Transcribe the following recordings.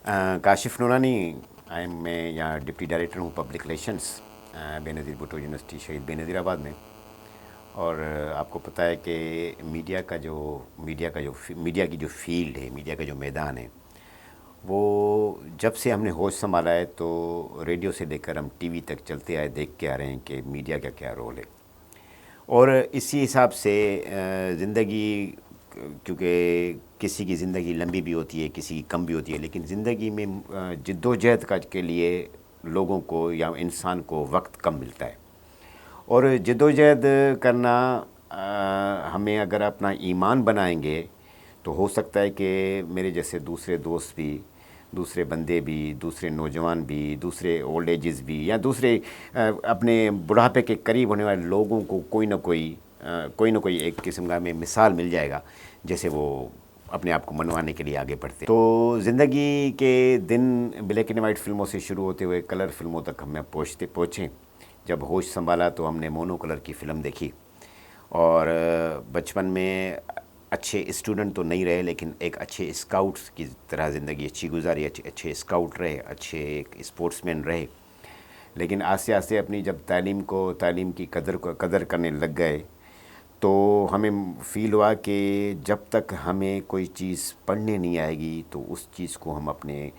کاشف نورانی میں یہاں deputy director ہوں پبلک ریلیشنس بے نظیر بھٹو یونیورسٹی شہید بے نظیر آباد میں. اور آپ کو پتہ ہے کہ میڈیا کی جو فیلڈ ہے، میڈیا کا جو میدان ہے، وہ جب سے ہم نے ہوش سنبھالا ہے تو ریڈیو سے لے کر ہم ٹی وی تک چلتے آئے، دیکھ کے آ رہے ہیں کہ میڈیا کا کیا رول ہے. اور اسی حساب سے زندگی، کیونکہ کسی کی زندگی لمبی بھی ہوتی ہے، کسی کی کم بھی ہوتی ہے، لیکن زندگی میں جد و جہد کے لیے لوگوں کو یا انسان کو وقت کم ملتا ہے. اور جد و جہد کرنا، ہمیں اگر اپنا ایمان بنائیں گے تو ہو سکتا ہے کہ میرے جیسے دوسرے دوست بھی، دوسرے بندے بھی، دوسرے نوجوان بھی، دوسرے اولڈ ایجز بھی، یا دوسرے اپنے بڑھاپے کے قریب ہونے والے لوگوں کو کوئی نہ کوئی ایک قسم کا میں مثال مل جائے گا جیسے وہ اپنے آپ کو منوانے کے لیے آگے بڑھتے. تو زندگی کے دن بلیک اینڈ وائٹ فلموں سے شروع ہوتے ہوئے کلر فلموں تک ہم پہنچے. جب ہوش سنبھالا تو ہم نے مونو کلر کی فلم دیکھی، اور بچپن میں اچھے اسٹوڈنٹ تو نہیں رہے، لیکن ایک اچھے اسکاؤٹس کی طرح زندگی اچھی گزاری، اچھے اسکاؤٹ رہے، اچھے ایک اسپورٹس مین رہے. لیکن آہستہ آہستہ اپنی جب تعلیم کی قدر کرنے لگ گئے تو ہمیں فیل ہوا کہ جب تک ہمیں کوئی چیز پڑھنے نہیں آئے گی تو اس چیز کو ہم اپنے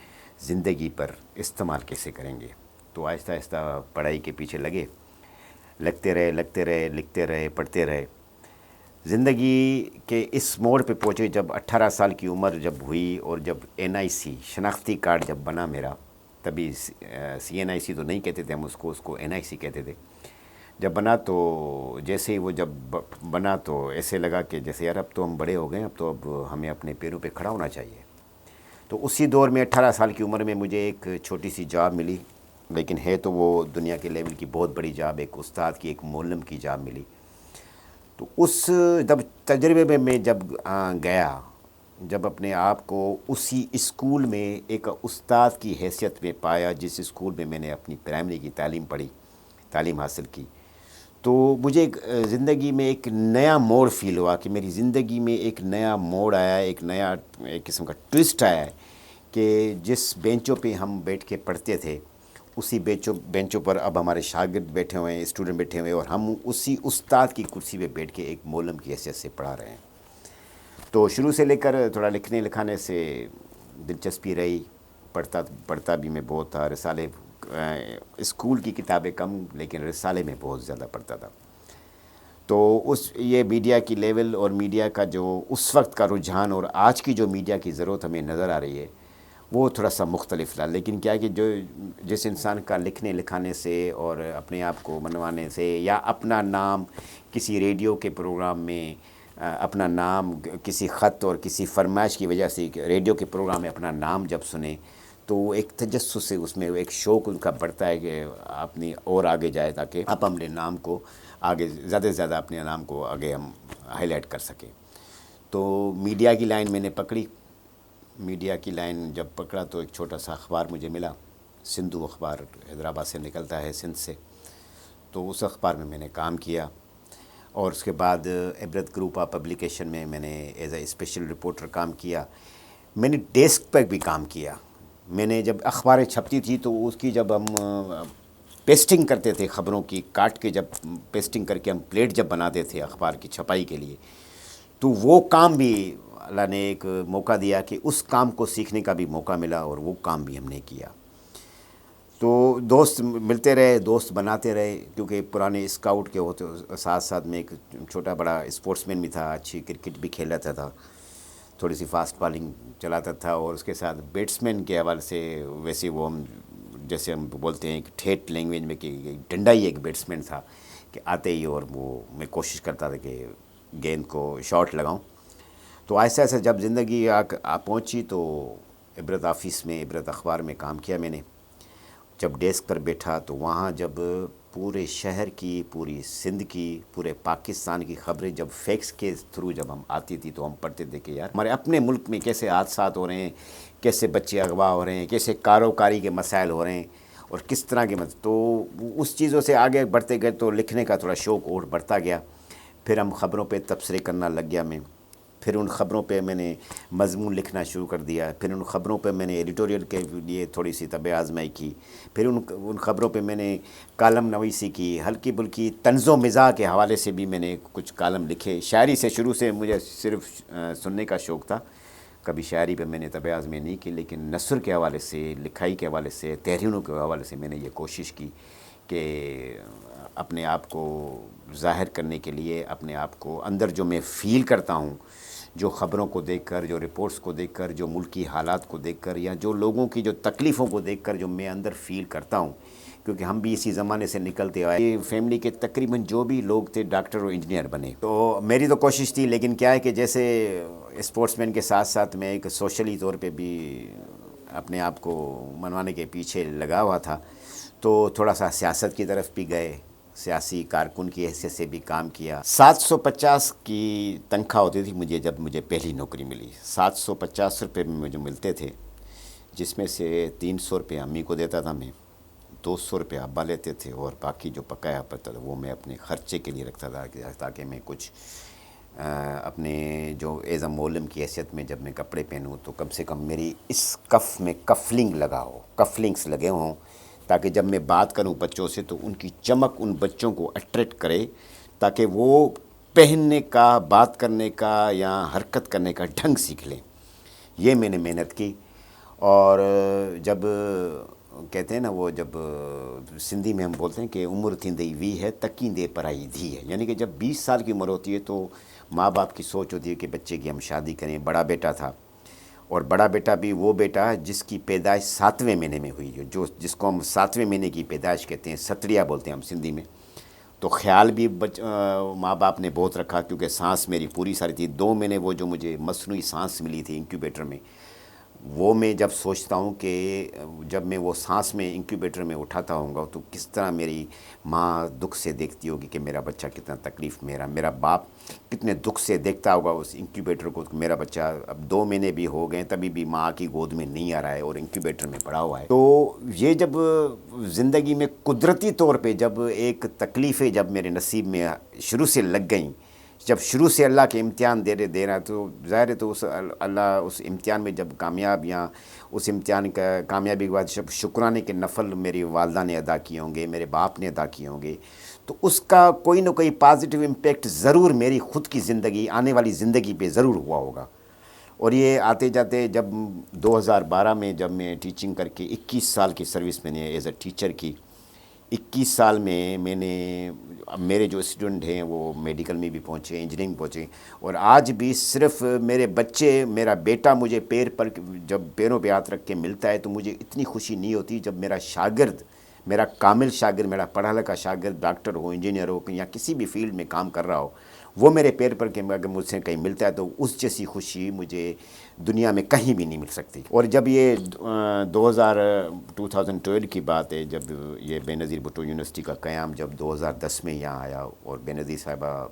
زندگی پر استعمال کیسے کریں گے. تو آہستہ آہستہ پڑھائی کے پیچھے لگتے رہے، لکھتے رہے، پڑھتے رہے. زندگی کے اس موڑ پہ پہنچے جب 18 سال کی عمر جب ہوئی، اور جب NIC شناختی کارڈ جب بنا میرا، تبھی CNIC تو نہیں کہتے تھے ہم اس کو NIC کہتے تھے. جب بنا تو جیسے ہی وہ جب بنا تو ایسے لگا کہ جیسے یار اب تو ہم بڑے ہو گئے، اب ہمیں اپنے پیروں پہ کھڑا ہونا چاہیے. تو اسی دور میں 18 سال کی عمر میں مجھے ایک چھوٹی سی جاب ملی، لیکن ہے تو وہ دنیا کے لیول کی بہت بڑی جاب، ایک استاد کی، ایک معلم کی جاب ملی. تو اس جب تجربے میں جب گیا، جب اپنے آپ کو اسی اسکول میں ایک استاد کی حیثیت میں پایا جس اسکول میں میں نے اپنی پرائمری کی تعلیم حاصل کی، تو مجھے زندگی میں ایک نیا موڑ فیل ہوا کہ میری زندگی میں ایک نیا موڑ آیا، ایک نیا ایک قسم کا ٹوسٹ آیا ہے کہ جس بینچوں پہ ہم بیٹھ کے پڑھتے تھے، اسی بینچوں پر اب ہمارے شاگرد بیٹھے ہوئے ہیں، اسٹوڈنٹ بیٹھے ہوئے ہیں، اور ہم اسی استاد کی کرسی پہ بیٹھ کے ایک معلم کی حیثیت سے پڑھا رہے ہیں. تو شروع سے لے کر تھوڑا لکھنے لکھانے سے دلچسپی رہی، پڑھتا بھی میں بہت تھا. رسالے، اسکول کی کتابیں کم، لیکن رسالے میں بہت زیادہ پڑھتا تھا. تو یہ میڈیا کی لیول اور میڈیا کا جو اس وقت کا رجحان اور آج کی جو میڈیا کی ضرورت ہمیں نظر آ رہی ہے وہ تھوڑا سا مختلف تھا. لیکن کیا ہے کہ جس انسان کا لکھنے لکھانے سے اور اپنے آپ کو منوانے سے، یا اپنا نام کسی ریڈیو کے پروگرام میں، اپنا نام کسی خط اور کسی فرمائش کی وجہ سے ریڈیو کے پروگرام میں اپنا نام جب سنے تو ایک تجسس سے اس میں ایک شوق ان کا بڑھتا ہے کہ اپنی اور آگے جائے، تاکہ آپ اپنے نام کو آگے زیادہ سے زیادہ اپنے نام کو آگے ہم ہائی لائٹ کر سکیں. تو میڈیا کی لائن میں نے پکڑی. میڈیا کی لائن جب پکڑا تو ایک چھوٹا سا اخبار مجھے ملا، سندھو اخبار، حیدرآباد سے نکلتا ہے، سندھ سے. تو اس اخبار میں نے کام کیا، اور اس کے بعد عبرت گروپ آف پبلیکیشن میں میں نے ایز اے اسپیشل رپورٹر کام کیا. میں نے ڈیسک پر بھی کام کیا. میں نے جب اخباریں چھپتی تھی تو اس کی جب ہم پیسٹنگ کرتے تھے، خبروں کی کاٹ کے جب پیسٹنگ کر کے ہم پلیٹ جب بناتے تھے اخبار کی چھپائی کے لیے، تو وہ کام بھی اللہ نے ایک موقع دیا کہ اس کام کو سیکھنے کا بھی موقع ملا، اور وہ کام بھی ہم نے کیا. تو دوست ملتے رہے، دوست بناتے رہے، کیونکہ پرانے اسکاؤٹ کے ہوتے ساتھ ساتھ میں ایک چھوٹا بڑا اسپورٹس مین بھی تھا، اچھی کرکٹ بھی کھیل لیتا تھا، تھوڑی سی فاسٹ بالنگ چلاتا تھا. اور اس کے ساتھ بیٹسمین کے حوالے سے ویسے وہ ہم جیسے ہم بولتے ہیں کہ ٹھیٹ لینگویج میں کہ ڈنڈا ہی ایک بیٹسمین تھا کہ آتے ہی، اور وہ میں کوشش کرتا تھا کہ گیند کو شاٹ لگاؤں. تو ایسا جب زندگی پہنچی تو عبرت آفس میں، عبرت اخبار میں کام کیا میں نے. جب ڈیسک پر بیٹھا تو وہاں جب پورے شہر کی، پوری سندھ کی، پورے پاکستان کی خبریں جب فیکس کے تھرو جب ہم آتی تھی تو ہم پڑھتے تھے کہ یار ہمارے اپنے ملک میں کیسے حادثات ہو رہے ہیں، کیسے بچے اغوا ہو رہے ہیں، کیسے کاروکاری کے مسائل ہو رہے ہیں، اور کس طرح کے تو اس چیزوں سے آگے بڑھتے گئے تو لکھنے کا تھوڑا شوق اور بڑھتا گیا. پھر ہم خبروں پہ تبصرے کرنا لگ گیا میں. پھر ان خبروں پہ میں نے مضمون لکھنا شروع کر دیا، پھر ان خبروں پہ میں نے ایڈیٹوریل کے لیے تھوڑی سی طب آزمائی کی، پھر ان خبروں پہ میں نے کالم نویسی کی، ہلکی بلکی طنز و مزاح کے حوالے سے بھی میں نے کچھ کالم لکھے۔ شاعری سے شروع سے مجھے صرف سننے کا شوق تھا، کبھی شاعری پہ میں نے طب آزمائی نہیں کی، لیکن نثر کے حوالے سے، لکھائی کے حوالے سے، تحریروں کے حوالے سے میں نے یہ کوشش کی کہ اپنے آپ کو ظاہر کرنے کے لیے، اپنے آپ کو اندر جو میں فیل کرتا ہوں، جو خبروں کو دیکھ کر، جو رپورٹس کو دیکھ کر، جو ملکی حالات کو دیکھ کر، یا جو لوگوں کی جو تکلیفوں کو دیکھ کر جو میں اندر فیل کرتا ہوں، کیونکہ ہم بھی اسی زمانے سے نکلتے آئے، فیملی کے تقریباً جو بھی لوگ تھے ڈاکٹر اور انجینئر بنے۔ تو میری تو کوشش تھی، لیکن کیا ہے کہ جیسے اسپورٹس مین کے ساتھ ساتھ میں ایک سوشلی طور پہ بھی اپنے آپ کو منوانے کے پیچھے لگا ہوا تھا، تو تھوڑا سا سیاست کی طرف بھی گئے، سیاسی کارکن کی حیثیت سے بھی کام کیا۔ 750 کی تنخواہ ہوتی تھی مجھے جب مجھے پہلی نوکری ملی، 750 روپے میں مجھے ملتے تھے، جس میں سے 300 روپے امی کو دیتا تھا میں، 200 روپے ابا لیتے تھے، اور باقی جو پکایا پڑتا تھا وہ میں اپنے خرچے کے لیے رکھتا تھا، تاکہ میں کچھ اپنے جو ایز اے مولم کی حیثیت میں جب میں کپڑے پہنوں تو کم سے کم میری اس کف میں کفلنگ لگا ہو، کفلنگس لگے ہوں، تاکہ جب میں بات کروں بچوں سے تو ان کی چمک ان بچوں کو اٹریکٹ کرے، تاکہ وہ پہننے کا، بات کرنے کا یا حرکت کرنے کا ڈھنگ سیکھ لیں۔ یہ میں نے محنت کی، اور جب کہتے ہیں نا وہ، جب سندھی میں ہم بولتے ہیں کہ عمر تھیندئی وی ہے تکیندے پرائی دھی ہے، یعنی کہ جب 20 سال کی عمر ہوتی ہے تو ماں باپ کی سوچ ہوتی ہے کہ بچے کی ہم شادی کریں۔ بڑا بیٹا تھا، اور بڑا بیٹا بھی وہ بیٹا جس کی پیدائش 7ویں مہینے میں ہوئی، جس کو ہم 7ویں مہینے کی پیدائش کہتے ہیں، ستریا بولتے ہیں ہم سندھی میں۔ تو خیال بھی ماں باپ نے بہت رکھا، کیونکہ سانس میری پوری ساری تھی۔ 2 مہینے وہ جو مجھے مصنوعی سانس ملی تھی انکیوبیٹر میں، وہ میں جب سوچتا ہوں کہ جب میں وہ سانس میں انکیوبیٹر میں اٹھاتا ہوں گا تو کس طرح میری ماں دکھ سے دیکھتی ہوگی کہ میرا بچہ کتنا تکلیف، میرا باپ کتنے دکھ سے دیکھتا ہوگا اس انکیوبیٹر کو، میرا بچہ اب 2 مہینے بھی ہو گئے تبھی بھی ماں کی گود میں نہیں آ رہا ہے اور انکیوبیٹر میں پڑا ہوا ہے۔ تو یہ جب زندگی میں قدرتی طور پہ جب ایک تکلیفیں جب میرے نصیب میں شروع سے لگ گئیں، جب شروع سے اللہ کے امتحان دے رہا تو ظاہر ہے تو اللہ اس امتحان میں جب کامیاب، یا اس امتحان کا کامیابی کے بعد جب شکرانے کے نفل میری والدہ نے ادا کیے ہوں گے، میرے باپ نے ادا کیے ہوں گے، تو اس کا کوئی نہ کوئی پازیٹیو امپیکٹ ضرور میری خود کی زندگی، آنے والی زندگی پہ ضرور ہوا ہوگا۔ اور یہ آتے جاتے جب 2012 میں جب میں ٹیچنگ کر کے 21 سال کی سروس میں نے ایز اے ٹیچر کی، 21 سال میں نے، اب میرے جو اسٹوڈنٹ ہیں وہ میڈیکل میں بھی پہنچے، انجینئرنگ پہنچے، اور آج بھی صرف میرے بچے، میرا بیٹا مجھے جب پیروں پہ ہاتھ رکھ کے ملتا ہے تو مجھے اتنی خوشی نہیں ہوتی جب میرا شاگرد، میرا کامل شاگرد، میرا پڑھا لکھا شاگرد ڈاکٹر ہو، انجینئر ہو، یا کسی بھی فیلڈ میں کام کر رہا ہو، وہ میرے پیر پر کہ اگر مجھ سے کہیں ملتا ہے تو اس جیسی خوشی مجھے دنیا میں کہیں بھی نہیں مل سکتی۔ اور جب یہ 2012 کی بات ہے، جب یہ بے نظیر بھٹو یونیورسٹی کا قیام جب 2010 میں یہاں آیا، اور بے نظیر صاحبہ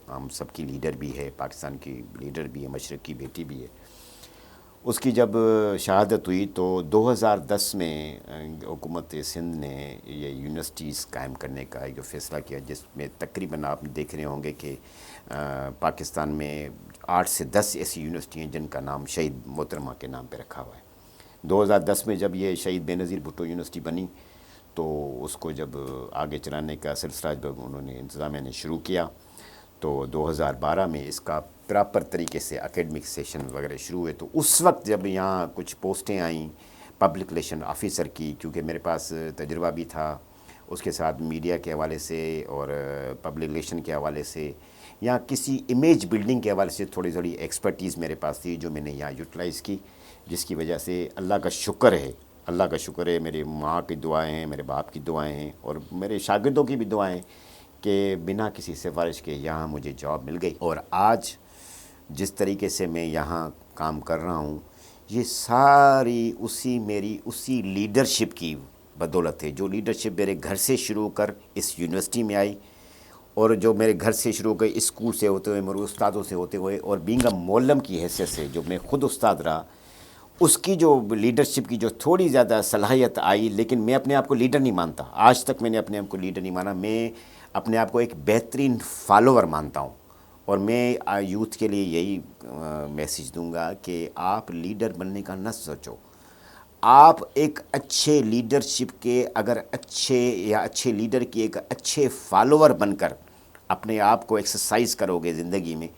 ہم سب کی لیڈر بھی ہے، پاکستان کی لیڈر بھی ہے، مشرق کی بیٹی بھی ہے، اس کی جب شہادت ہوئی تو 2010 میں حکومت سندھ نے یہ یونیورسٹیز قائم کرنے کا جو فیصلہ کیا، جس میں تقریباً آپ دیکھ رہے ہوں گے کہ پاکستان میں 8 سے 10 ایسی یونیورسٹی ہیں جن کا نام شہید محترمہ کے نام پہ رکھا ہوا ہے۔ 2010 میں جب یہ شہید بے نظیر بھٹو یونیورسٹی بنی تو اس کو جب آگے چلانے کا سلسلہ جب انہوں نے انتظامیہ نے شروع کیا تو 2012 میں اس کا پراپر طریقے سے اکیڈمک سیشن وغیرہ شروع ہوئے، تو اس وقت جب یہاں کچھ پوسٹیں آئیں پبلک ریلیشن آفیسر کی، کیونکہ میرے پاس تجربہ بھی تھا، اس کے ساتھ میڈیا کے حوالے سے اور پبلک ریلیشن کے حوالے سے، یا کسی امیج بلڈنگ کے حوالے سے تھوڑی ایکسپرٹیز میرے پاس تھی جو میں نے یہاں یوٹیلائز کی، جس کی وجہ سے اللہ کا شکر ہے، میری ماں کی دعائیں ہیں، میرے باپ کی دعائیں ہیں، اور میرے شاگردوں کی بھی دعائیں ہیں کہ بنا کسی سفارش کے یہاں مجھے جاب مل گئی۔ اور آج جس طریقے سے میں یہاں کام کر رہا ہوں، یہ ساری میری اسی لیڈرشپ کی بدولت ہے، جو لیڈرشپ میرے گھر سے شروع کر اس یونیورسٹی میں آئی، اور جو میرے گھر سے شروع کر اسکول سے ہوتے ہوئے، میرے استادوں سے ہوتے ہوئے، اور بینگ اے مولم کی حیثیت سے جو میں خود استاد رہا، اس کی جو لیڈرشپ کی جو تھوڑی زیادہ صلاحیت آئی، لیکن میں اپنے آپ کو لیڈر نہیں مانتا، آج تک میں نے اپنے آپ کو لیڈر نہیں مانا، میں اپنے آپ کو ایک بہترین فالوور مانتا ہوں، اور میں یوتھ کے لیے یہی میسیج دوں گا کہ آپ لیڈر بننے کا نہ سوچو. آپ ایک اچھے لیڈرشپ کے اگر اچھے لیڈر کی ایک اچھے فالوور بن کر اپنے آپ کو ایکسرسائز کرو گے زندگی میں,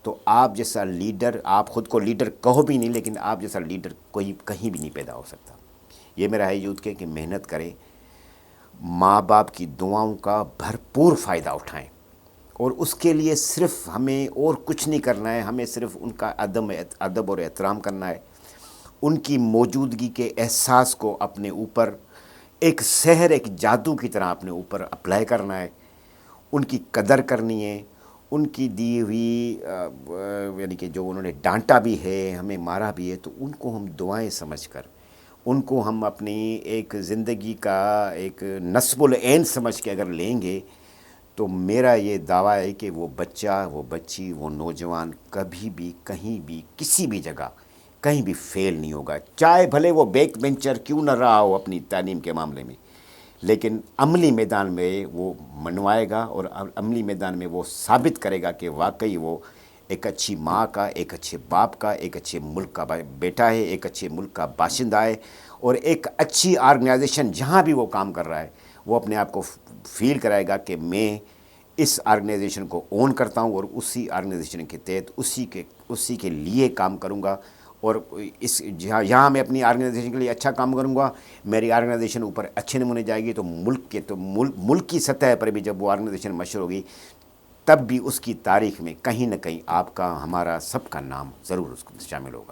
تو آپ جیسا لیڈر, آپ خود کو لیڈر کہو بھی نہیں, لیکن آپ جیسا لیڈر کوئی کہیں بھی نہیں پیدا ہو سکتا. یہ میرا ہے یوتھ کے کہ محنت کریں, ماں باپ کی دعاؤں کا بھرپور فائدہ اٹھائیں, اور اس کے لیے صرف ہمیں اور کچھ نہیں کرنا ہے, ہمیں صرف ان کا ادب اور احترام کرنا ہے, ان کی موجودگی کے احساس کو اپنے اوپر ایک سحر, ایک جادو کی طرح اپنے اوپر اپلائی کرنا ہے, ان کی قدر کرنی ہے, ان کی دی ہوئی یعنی کہ جو انہوں نے ڈانٹا بھی ہے, ہمیں مارا بھی ہے, تو ان کو ہم دعائیں سمجھ کر, ان کو ہم اپنی ایک زندگی کا ایک نصب العین سمجھ کے اگر لیں گے, تو میرا یہ دعویٰ ہے کہ وہ بچہ, وہ بچی, وہ نوجوان کبھی بھی کہیں بھی کسی بھی جگہ کہیں بھی فیل نہیں ہوگا, چاہے بھلے وہ بیک بینچر کیوں نہ رہا ہو اپنی تعلیم کے معاملے میں, لیکن عملی میدان میں وہ منوائے گا, اور عملی میدان میں وہ ثابت کرے گا کہ واقعی وہ ایک اچھی ماں کا, ایک اچھے باپ کا, ایک اچھے ملک کا بیٹا ہے, ایک اچھے ملک کا باشندہ ہے, اور ایک اچھی آرگنائزیشن جہاں بھی وہ کام کر رہا ہے وہ اپنے آپ کو فیل کرائے گا کہ میں اس آرگنائزیشن کو اون کرتا ہوں, اور اسی آرگنائزیشن کے تحت اسی کے لیے کام کروں گا, اور اس یہاں میں اپنی آرگنائزیشن کے لیے اچھا کام کروں گا, میری آرگنائزیشن اوپر اچھے نمونے جائے گی, تو ملک کی سطح پر بھی جب وہ آرگنائزیشن مشہور ہوگی, تب بھی اس کی تاریخ میں کہیں نہ کہیں آپ کا, ہمارا, سب کا نام ضرور اس کو شامل ہوگا.